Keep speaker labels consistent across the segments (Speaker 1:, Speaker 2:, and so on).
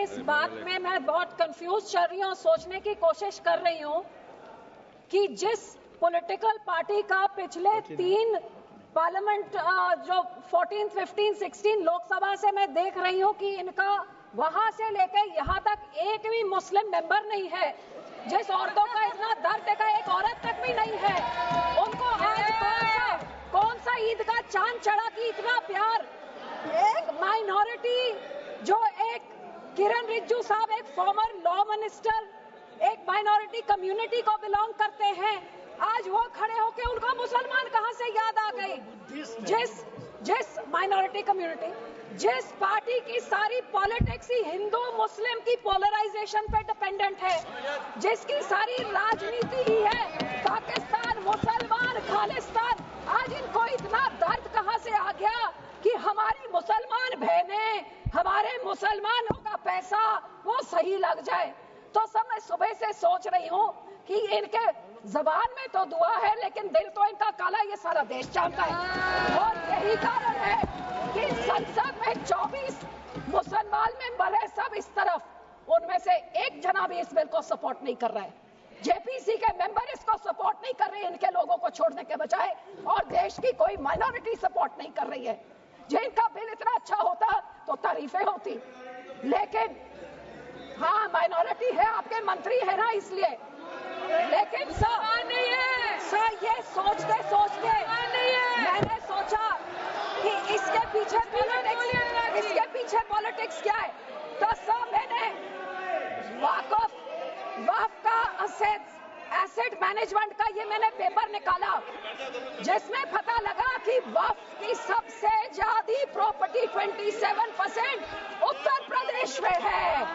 Speaker 1: इस बात में मैं बहुत कंफ्यूज चल रही हूँ, सोचने की कोशिश कर रही हूँ कि जिस पॉलिटिकल पार्टी का पिछले 3 पार्लियामेंट जो 14, 15, 16 लोकसभा से मैं देख रही हूँ कि इनका वहां से लेकर यहाँ तक एक भी मुस्लिम मेंबर नहीं है, जिस औरतों का इतना दर्द का एक औरत तक भी नहीं है, उनको आज कौन सा ईद का चांद चढ़ा कि इतना प्यार। एक माइनॉरिटी जो एक किरण रिजिजू साहब एक फॉर्मर लॉ मिनिस्टर एक माइनॉरिटी कम्युनिटी को बिलोंग करते हैं, आज वो खड़े होके उनको मुसलमान कहां से याद आ गई। जिस माइनॉरिटी कम्युनिटी, जिस पार्टी की सारी पॉलिटिक्स ही हिंदू मुस्लिम की पोलराइजेशन पे डिपेंडेंट है, जिसकी सारी राजनीति ही है पाकिस्तान मुसलमान खालिस्तान, आज इनको इतना दर्द कहां से आ गया कि हमारी मुसलमान बहनें, हमारे मुसलमानों का पैसा वो सही लग जाए। तो सब मैं सुबह से सोच रही हूँ कि इनके जबान में तो दुआ है लेकिन दिल तो इनका काला, ये सारा देश जानता है। और यही कारण है कि संसद में 24 मुसलमान मेंबर है, सब इस तरफ, उनमें से एक जना भी इस बिल को सपोर्ट नहीं कर रहा है। जेपीसी के मेंबर इसको सपोर्ट नहीं कर रहे, इनके लोगों को छोड़ने के बजाय, और देश की कोई माइनॉरिटी सपोर्ट नहीं कर रही है। जिनका बिल इतना अच्छा होता तो तारीफें होती, लेकिन हाँ माइनॉरिटी है, आपके मंत्री है ना इसलिए, लेकिन सर ये सोचते सोचते मैंने सोचा कि इसके पीछे पॉलिटिक्स क्या है। तो सर मैंने वक्फ का एसेट मैनेजमेंट का ये मैंने पेपर निकाला, जिसमें पता लगा कि वक्फ की सबसे ज्यादा प्रॉपर्टी 27% उत्तर प्रदेश में है,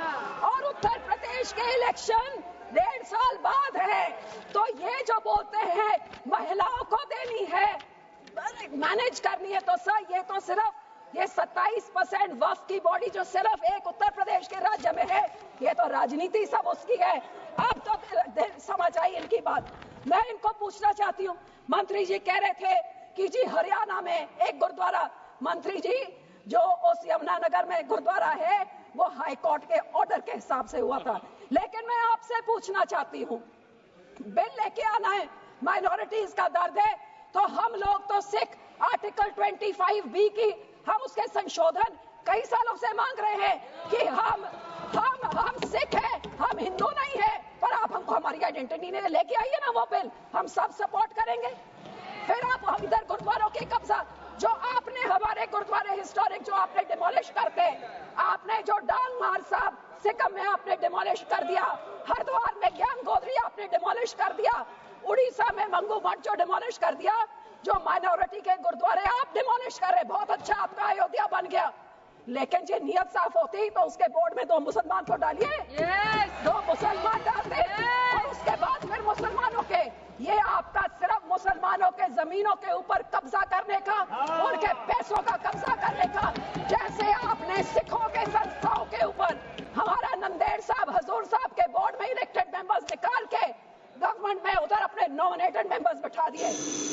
Speaker 1: और उत्तर प्रदेश के इलेक्शन 1.5 साल बाद है। तो ये जो बोलते हैं महिलाओं को देनी है, मैनेज करनी है, तो सर ये तो सिर्फ ये 27% वक्फ की बॉडी जो सिर्फ एक उत्तर प्रदेश के राज्य में है, ये तो राजनीति सब उसकी है। अब तो समझ आई इनकी बात। मैं इनको पूछना चाहती हूँ, मंत्री जी कह रहे थे कि जी हरियाणा में एक गुरुद्वारा, मंत्री जी जो उस यमुनानगर में गुरुद्वारा है वो हाई कोर्ट के ऑर्डर के हिसाब से हुआ था, लेकिन मैं आपसे पूछना चाहती हूँ, बिल लेके आना है, माइनॉरिटीज का दर्द है, तो हम लोग तो सिख आर्टिकल 25B की हम उसके संशोधन कई सालों से मांग रहे हैं कि हम सिख हैं, हम हिंदू नहीं है, पर आप हमको हमारी आइडेंटिटी नहीं लेके आइए ना वो बिल, हम सब सपोर्ट करेंगे। फिर आप हम इधर गुरुद्वारों के कब्जा, जो आपने हमारे गुरुद्वारे हिस्टोरिक जो आपने डिमोलिश करते, आपने जो डांग मार साहब सिक्किम में आपने डिमोलिश कर दिया, हरिद्वार में ज्ञान गोदरी आपने डिमोलिश कर दिया, उड़ीसा में मंगू मठ जो डिमोलिश कर दिया, जो माइनॉरिटी के गुरुद्वारे आप डिमोलिश कर रहे, बहुत अच्छा आपका अयोध्या बन गया, लेकिन जो नियत साफ होती तो उसके बोर्ड में 2 मुसलमान तो डालिए, 2 मुसलमान डाल दे, और उसके बाद फिर मुसलमानों के, ये आपका सिर्फ मुसलमानों के जमीनों के ऊपर कब्जा करने का, उनके पैसों का कब्जा करने का, जैसे आपने सिखों के संस्थाओं के ऊपर हमारा नंदेड़ साहब हजूर साहब के बोर्ड में इलेक्टेड मेंबर्स निकाल के गवर्नमेंट में उधर अपने नॉमिनेटेड मेंबर्स बैठा दिए,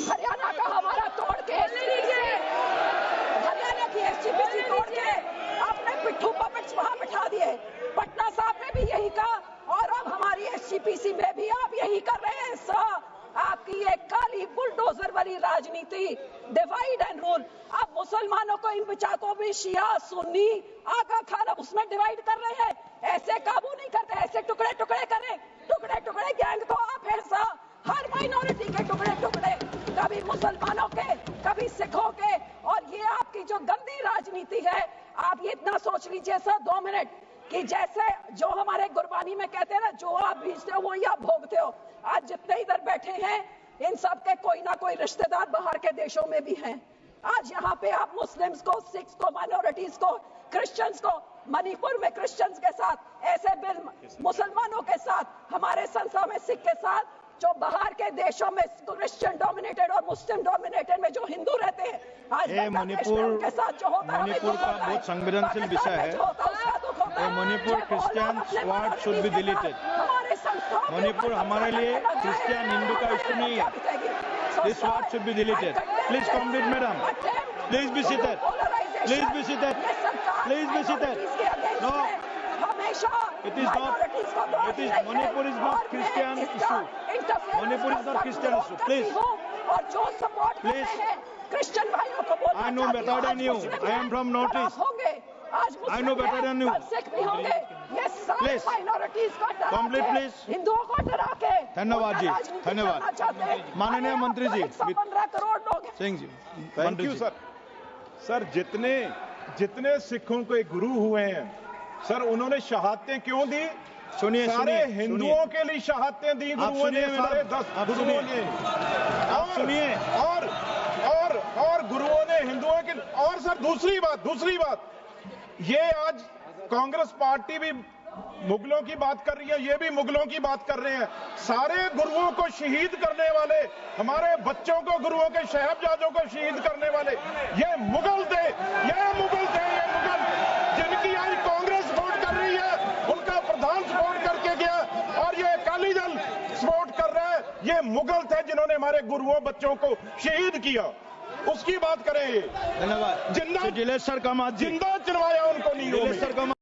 Speaker 1: हरियाणा का हमारा तोड़ के, हरियाणा की एसजीपीसी तोड़ के आपने पिट्ठू पपेट्स वहां बैठा दिए, पटना साहब ने भी यही कहा, और अब हमारी एसजीपीसी में भी आप यही कर रहे हैं। सर आपकी ये काली बुलडोजर वाली राजनीति, डिवाइड एंड रूल, अब मुसलमानों को इन बिचाकों भी शिया सुन्नी आगा खान अब उसमें डिवाइड कर रहे हैं, ऐसे काबू नहीं करते, ऐसे टुकड़े टुकड़े करें, टुकड़े टुकड़े गैंग तो आप हैं सर, हर माइनॉरिटी के टुकड़े टुकड़े, कभी मुसलमानों के कभी सिखों के, और ये आपकी जो गंदी राजनीति है, आप ये इतना सोच लीजिए सर 2 मिनट कि जैसे जो हमारे गुरबानी में कहते हैं ना, जो आप बीजते हो वही आप भोगते हो। आज जितने इधर बैठे हैं इन सब के कोई ना कोई रिश्तेदार बाहर के देशों में भी हैं। आज यहाँ पे आप मुस्लिम्स को, सिख्स को, माइनॉरिटीज को, क्रिश्चियंस को, मणिपुर में क्रिश्चियंस के साथ ऐसे बिल, मुसलमानों के साथ, हमारे संस्था में सिख के साथ, जो बाहर के देशों में क्रिश्चियन डोमिनेटेड और मुस्लिम डोमिनेटेड में जो हिंदू रहते हैं, आज
Speaker 2: मणिपुर
Speaker 1: के साथ जो होता है,
Speaker 2: मणिपुर का बहुत संवेदनशील विषय है। Manipur Christians word should be deleted. Manipur हमारे लिए क्रिश्चियन हिंदू का इश्यू नहीं है। This word should be deleted. Please complete madam, please be seated, please be seated, please be seated. No
Speaker 1: हमेशा
Speaker 2: It is not.
Speaker 1: minorities को दोष
Speaker 2: It is
Speaker 1: देंगे।
Speaker 2: Manipur is not
Speaker 1: और मैं
Speaker 2: Christian
Speaker 1: इसका
Speaker 2: issue.
Speaker 1: interference
Speaker 2: Manipur is
Speaker 1: का
Speaker 2: not
Speaker 1: सख्त
Speaker 2: Christian
Speaker 1: विरोध
Speaker 2: issue.
Speaker 1: करती
Speaker 2: Please.
Speaker 1: हूँ। और जो सपोर्ट कर
Speaker 2: Please.
Speaker 1: रहे हैं क्रिश्चियन भाइयों को बोलना
Speaker 2: I know
Speaker 1: चाहती हूँ,
Speaker 2: better
Speaker 1: आज
Speaker 2: than you.
Speaker 1: Muslim
Speaker 2: I am
Speaker 1: हैं,
Speaker 2: from
Speaker 1: कल आप
Speaker 2: Northeast.
Speaker 1: होंगे। आज
Speaker 2: I know
Speaker 1: मुस्लिम
Speaker 2: better
Speaker 1: हैं,
Speaker 2: than you.
Speaker 1: कल सिख भी होंगे। ये सारे
Speaker 2: Please.
Speaker 1: माइनॉरिटीज को डरा
Speaker 2: Complete,
Speaker 1: के,
Speaker 2: please.
Speaker 1: हिंदुओं को डरा के
Speaker 2: धन्यवाद जी,
Speaker 1: उनका राजनीति
Speaker 2: धन्यवाद।
Speaker 1: करना चाहते हैं।
Speaker 2: माननीय
Speaker 1: अरे
Speaker 2: मंत्री जी,
Speaker 1: 115 करोड़ लोग हैं।
Speaker 2: सिंह जी,
Speaker 3: थैंक
Speaker 2: मंत्री
Speaker 3: यू
Speaker 2: जी।
Speaker 3: सर। सर जितने सिखों के गुरु हुए हैं सर, उन्होंने शहादतें क्यों दी?
Speaker 2: सुनिए
Speaker 3: सारे
Speaker 2: सुनिए
Speaker 3: हिंदुओं के लिए शहादतें दी गुरुओं ने,
Speaker 2: सुनिए
Speaker 3: सारे
Speaker 2: मैडम,
Speaker 3: 10
Speaker 2: आप
Speaker 3: गुरुओं
Speaker 2: सुनिए।
Speaker 3: ने।
Speaker 2: आप सुनिए।
Speaker 3: और गुरुओं ने हिंदुओं के। और सर दूसरी बात, ये आज कांग्रेस पार्टी भी मुगलों की बात कर रही है, ये भी मुगलों की बात कर रहे हैं। सारे गुरुओं को शहीद करने वाले, हमारे बच्चों को, गुरुओं के साहिबजादों को शहीद करने वाले ये मुगल थे, जिनकी आज कांग्रेस सपोर्ट कर रही है, उनका प्रधान सपोर्ट करके गया और ये अकाली दल सपोर्ट कर रहा है। ये मुगल थे जिन्होंने हमारे गुरुओं, बच्चों को शहीद किया। उसकी बात करें।
Speaker 2: धन्यवाद।
Speaker 3: जिंदा
Speaker 2: दिलेश सर कामात जी,
Speaker 3: जिंदा चलवाया उनको नीरों में।
Speaker 2: दिलेश सर कामात